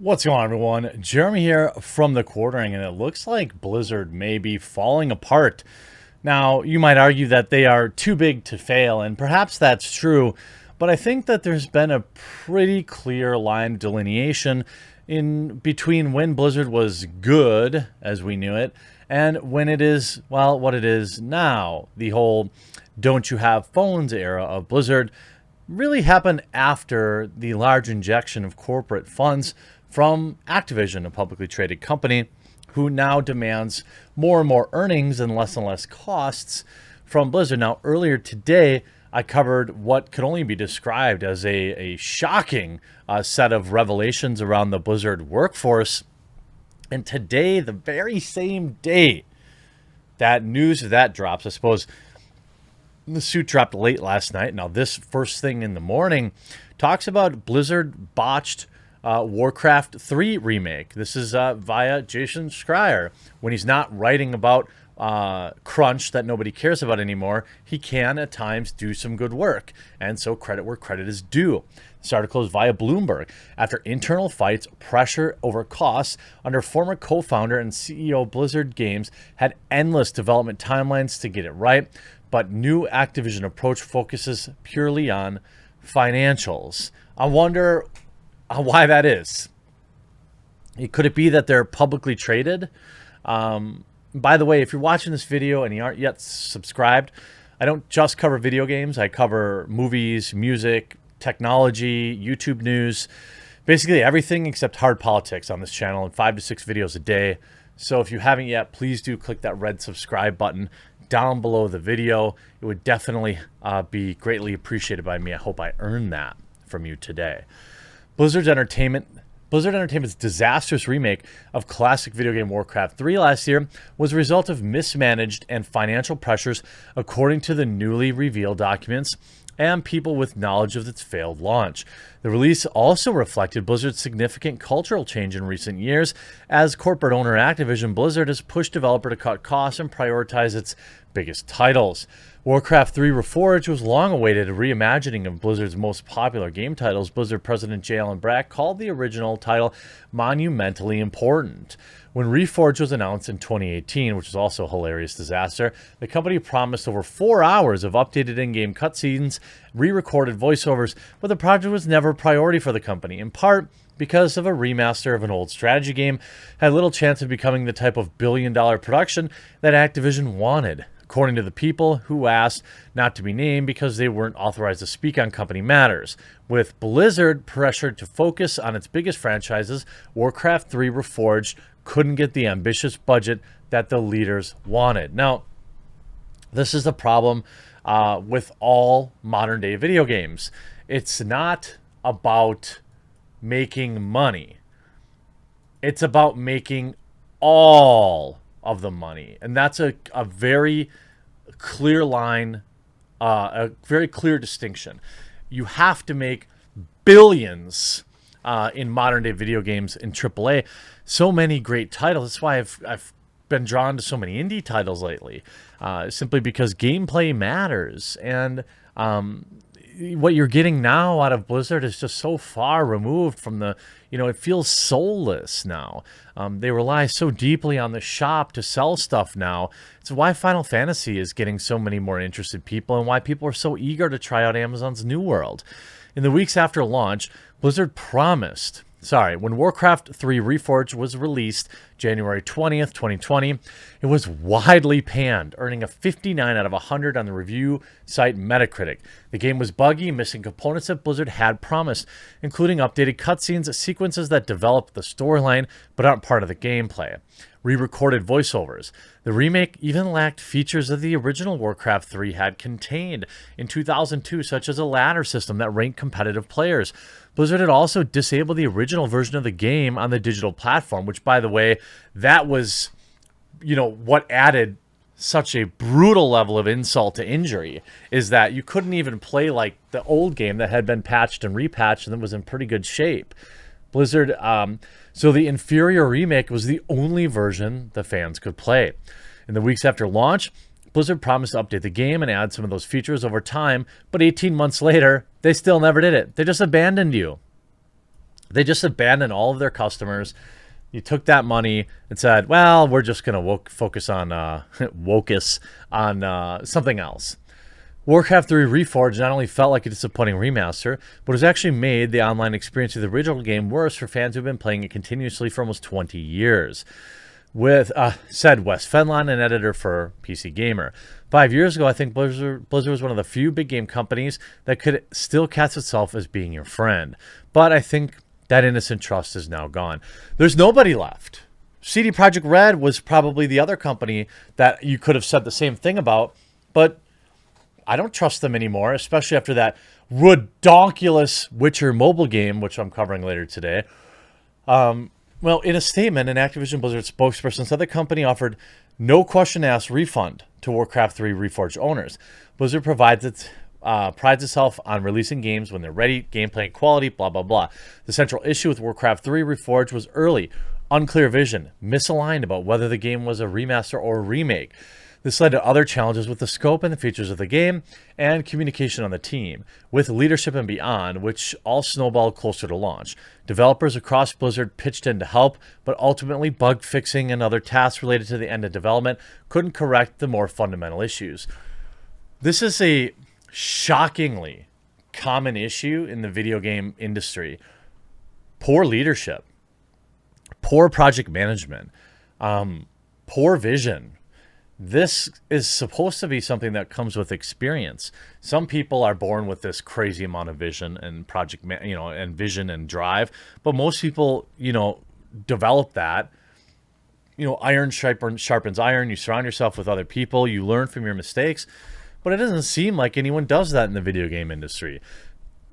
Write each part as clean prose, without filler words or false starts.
What's going on, everyone? Jeremy here from the Quartering, and it looks like Blizzard may be falling apart. Now, you might argue that they are too big to fail, and perhaps that's true, but I think that there's been a pretty clear line of delineation in between when Blizzard was good, as we knew it, and when it is, well, what it is now. The whole don't you have phones era of Blizzard really happened after the large injection of corporate funds from Activision, a publicly traded company, who now demands more and more earnings and less costs from Blizzard. Now, earlier today, I covered what could only be described as a shocking set of revelations around the Blizzard workforce. And today, the very same day that news of that drops, I suppose the suit dropped late last night. Now, this first thing in the morning talks about Blizzard botched Warcraft 3 remake. This is via Jason Schreier. When he's not writing about crunch that nobody cares about anymore, he can at times do some good work. And so credit where credit is due. This article is via Bloomberg. After internal fights, pressure over costs under former co-founder and CEO of Blizzard Games had endless development timelines to get it right, but new Activision approach focuses purely on financials. I wonder why that is. Could it be that they're publicly traded? By the way, if you're watching this video and you aren't yet subscribed, I don't just cover video games. I cover movies, music, technology, YouTube news, basically everything except hard politics on this channel, and 5 to 6 videos a day. So if you haven't yet, please do click that red subscribe button down below the video. It would definitely be greatly appreciated by me. I hope I earned that from you today. Blizzard Entertainment's disastrous remake of classic video game Warcraft 3 last year was a result of mismanaged and financial pressures, according to the newly revealed documents and people with knowledge of its failed launch. The release also reflected Blizzard's significant cultural change in recent years, as corporate owner Activision Blizzard has pushed developer to cut costs and prioritize its biggest titles. Warcraft 3 Reforged was long awaited a reimagining of Blizzard's most popular game titles. Blizzard president J. Allen Brack called the original title monumentally important. When Reforged was announced in 2018, which was also a hilarious disaster, the company promised over 4 hours of updated in-game cutscenes, re-recorded voiceovers, but the project was never a priority for the company, in part because of a remaster of an old strategy game had little chance of becoming the type of billion-dollar production that Activision wanted, according to the people who asked not to be named because they weren't authorized to speak on company matters. With Blizzard pressured to focus on its biggest franchises, Warcraft 3 Reforged couldn't get the ambitious budget that the leaders wanted. Now, this is the problem with all modern-day video games. It's not about making money. It's about making all of the money. And that's a very clear line, a very clear distinction. You have to make billions in modern day video games in AAA. So many great titles. That's why I've been drawn to so many indie titles lately, simply because gameplay matters. And what you're getting now out of Blizzard is just so far removed from the, it feels soulless now. They rely so deeply on the shop to sell stuff now. It's why Final Fantasy is getting so many more interested people and why people are so eager to try out Amazon's New World. In the weeks after launch, Blizzard promised, when Warcraft 3 Reforged was released January 20th, 2020, it was widely panned, earning a 59 out of 100 on the review site Metacritic. The game was buggy, missing components that Blizzard had promised, including updated cutscenes, sequences that develop the storyline but aren't part of the gameplay, re-recorded voiceovers. The remake even lacked features that the original Warcraft 3 had contained in 2002, such as a ladder system that ranked competitive players. Blizzard had also disabled the original version of the game on the digital platform, which, by the way, that was, what added such a brutal level of insult to injury, is that you couldn't even play like the old game that had been patched and repatched and that was in pretty good shape. Blizzard, so the inferior remake was the only version the fans could play. In the weeks after launch, Blizzard promised to update the game and add some of those features over time, but 18 months later, they still never did it. They just abandoned you. They just abandoned all of their customers. You took that money and said, well, we're just going to focus on something else. Warcraft 3 Reforged not only felt like a disappointing remaster, but has actually made the online experience of the original game worse for fans who've been playing it continuously for almost 20 years. Said Wes Fenlon, an editor for PC Gamer. 5 years ago, I think Blizzard was one of the few big game companies that could still cast itself as being your friend. But I think that innocent trust is now gone. There's nobody left. CD Projekt Red was probably the other company that you could have said the same thing about, but I don't trust them anymore, especially after that redonkulous Witcher mobile game, which I'm covering later today. Well, in a statement, an Activision Blizzard spokesperson said the company offered no question asked refund to Warcraft 3 Reforged owners. Blizzard prides itself on releasing games when they're ready, gameplay and quality, blah, blah, blah. The central issue with Warcraft 3 Reforged was early, unclear vision, misaligned about whether the game was a remaster or a remake. This led to other challenges with the scope and the features of the game and communication on the team, with leadership and beyond, which all snowballed closer to launch. Developers across Blizzard pitched in to help, but ultimately bug fixing and other tasks related to the end of development couldn't correct the more fundamental issues. This is a shockingly common issue in the video game industry. Poor leadership, poor project management, poor vision. This is supposed to be something that comes with experience. Some people are born with this crazy amount of vision and and vision and drive, but most people, develop that. Iron sharpens iron. You surround yourself with other people. You learn from your mistakes, but it doesn't seem like anyone does that in the video game industry.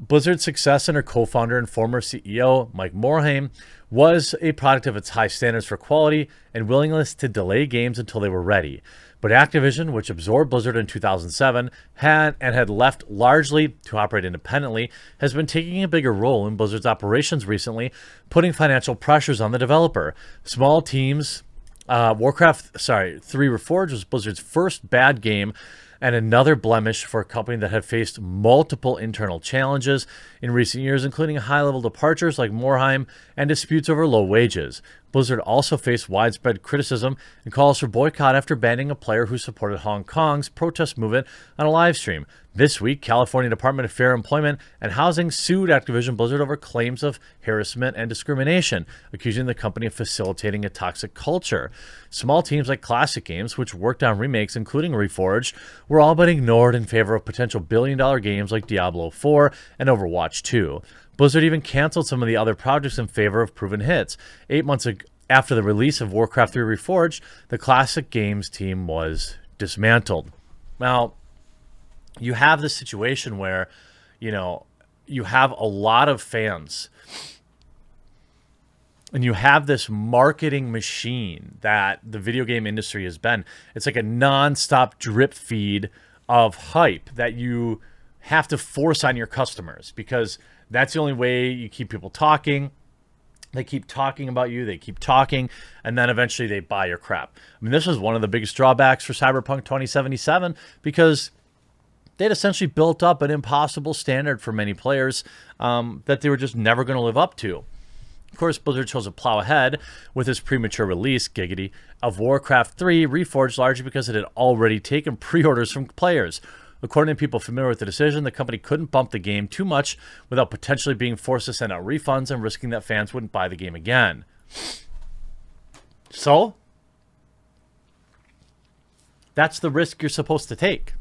Blizzard's success under co-founder and former CEO Mike Morhaime was a product of its high standards for quality and willingness to delay games until they were ready. But Activision, which absorbed Blizzard in 2007 had left largely to operate independently, has been taking a bigger role in Blizzard's operations recently, putting financial pressures on the developer. Small teams. Warcraft 3 Reforged was Blizzard's first bad game, and another blemish for a company that had faced multiple internal challenges in recent years, including high-level departures like Morhaime and disputes over low wages. Blizzard also faced widespread criticism and calls for boycott after banning a player who supported Hong Kong's protest movement on a live stream. This week, California Department of Fair Employment and Housing sued Activision Blizzard over claims of harassment and discrimination, accusing the company of facilitating a toxic culture. Small teams like Classic Games, which worked on remakes including Reforged, were all but ignored in favor of potential billion-dollar games like Diablo 4 and Overwatch 2. Blizzard even canceled some of the other projects in favor of proven hits. 8 months after the release of Warcraft 3 Reforged, the Classic Games team was dismantled. Now, you have this situation where, you have a lot of fans and you have this marketing machine that the video game industry has been. It's like a nonstop drip feed of hype that you have to force on your customers because that's the only way you keep people talking. They keep talking about you, they keep talking, and then eventually they buy your crap. I mean, this was one of the biggest drawbacks for Cyberpunk 2077 because they'd essentially built up an impossible standard for many players that they were just never going to live up to. Of course, Blizzard chose to plow ahead with its premature release, giggity, of Warcraft 3 Reforged largely because it had already taken pre-orders from players. According to people familiar with the decision, the company couldn't bump the game too much without potentially being forced to send out refunds and risking that fans wouldn't buy the game again. So, that's the risk you're supposed to take.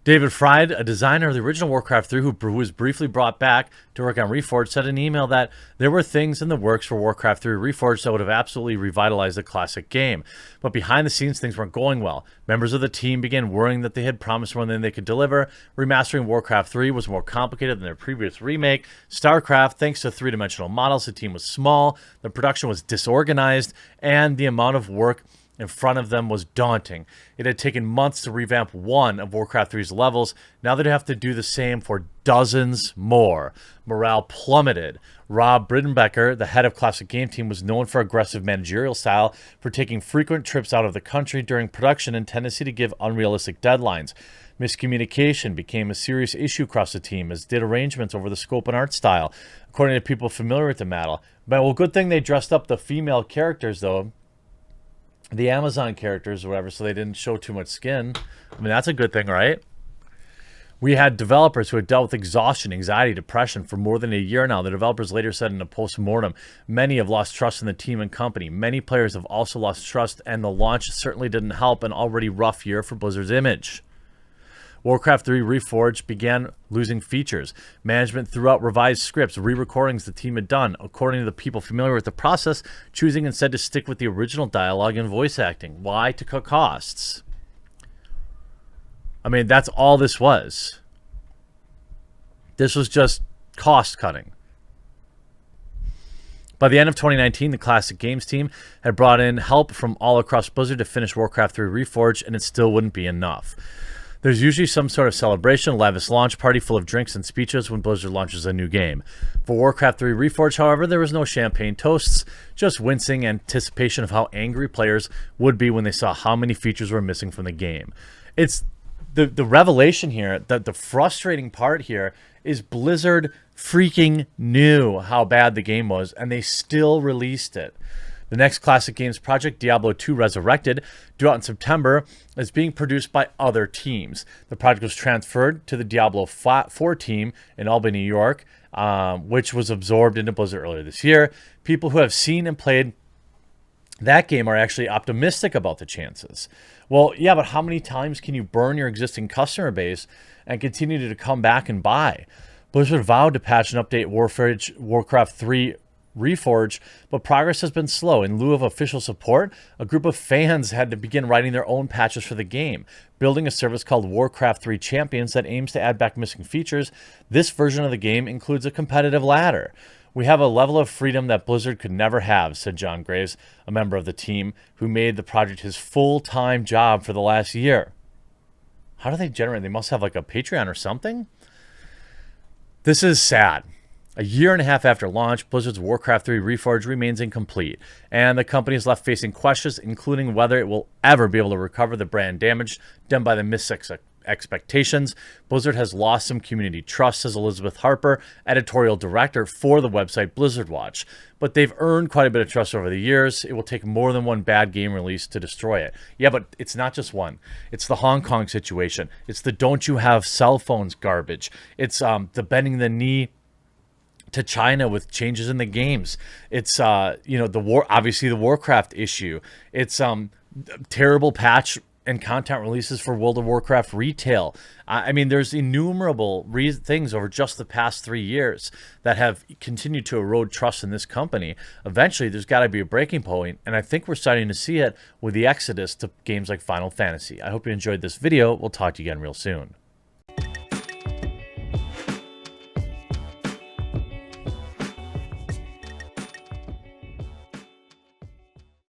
David Fried, a designer of the original Warcraft 3 who was briefly brought back to work on Reforged, said in an email that there were things in the works for Warcraft 3 Reforged that would have absolutely revitalized the classic game. But behind the scenes, things weren't going well. Members of the team began worrying that they had promised more than they could deliver. Remastering Warcraft 3 was more complicated than their previous remake. StarCraft, thanks to three-dimensional models, the team was small, the production was disorganized, and the amount of work in front of them was daunting. It had taken months to revamp one of Warcraft 3's levels. Now they'd have to do the same for dozens more. Morale plummeted. Rob Bridenbecker, the head of Classic Game Team, was known for aggressive managerial style, for taking frequent trips out of the country during production and tendency to give unrealistic deadlines. Miscommunication became a serious issue across the team, as did arrangements over the scope and art style, according to people familiar with the matter. But, well, good thing they dressed up the female characters, though. The Amazon characters or whatever, so they didn't show too much skin. I mean, that's a good thing, right? We had developers who had dealt with exhaustion, anxiety, depression for more than a year now. The developers later said in a post-mortem, many have lost trust in the team and company. Many players have also lost trust, and the launch certainly didn't help an already rough year for Blizzard's image. Warcraft 3 Reforged began losing features. Management threw out revised scripts, re-recordings the team had done, according to the people familiar with the process, choosing instead to stick with the original dialogue and voice acting. Why? To cut costs. I mean, that's all this was. This was just cost cutting. By the end of 2019, the Classic Games team had brought in help from all across Blizzard to finish Warcraft 3 Reforged, and it still wouldn't be enough. There's usually some sort of celebration, lavish launch party full of drinks and speeches when Blizzard launches a new game. For Warcraft 3 Reforged, however, there was no champagne toasts, just wincing anticipation of how angry players would be when they saw how many features were missing from the game. It's the revelation here, the frustrating part here, is Blizzard freaking knew how bad the game was, and they still released it. The next Classic Games project, Diablo 2 Resurrected, due out in September, is being produced by other teams. The project was transferred to the Diablo 4 team in Albany, New York, which was absorbed into Blizzard earlier this year. People who have seen and played that game are actually optimistic about the chances. Well, yeah, but how many times can you burn your existing customer base and continue to come back and buy? Blizzard vowed to patch and update Warcraft 3 Reforged, but progress has been slow. In lieu of official support, a group of fans had to begin writing their own patches for the game, building a service called Warcraft 3 Champions that aims to add back missing features. This version of the game includes a competitive ladder. We have a level of freedom that Blizzard could never have, said John Graves, a member of the team who made the project his full-time job for the last year. How do they generate? They must have like a Patreon or something? This is sad. A year and a half after launch, Blizzard's Warcraft 3 Reforged remains incomplete, and the company is left facing questions, including whether it will ever be able to recover the brand damage done by the missed expectations. Blizzard has lost some community trust, says Elizabeth Harper, editorial director for the website Blizzard Watch. But they've earned quite a bit of trust over the years. It will take more than one bad game release to destroy it. Yeah, but it's not just one. It's the Hong Kong situation. It's the don't you have cell phones garbage. It's the bending the knee to China with changes in the games. It's obviously the Warcraft issue. It's terrible patch and content releases for World of Warcraft retail. I mean, there's innumerable things over just the past 3 years that have continued to erode trust in this company. Eventually, there's got to be a breaking point, and I think we're starting to see it with the exodus to games like Final Fantasy. I hope you enjoyed this video. We'll talk to you again real soon.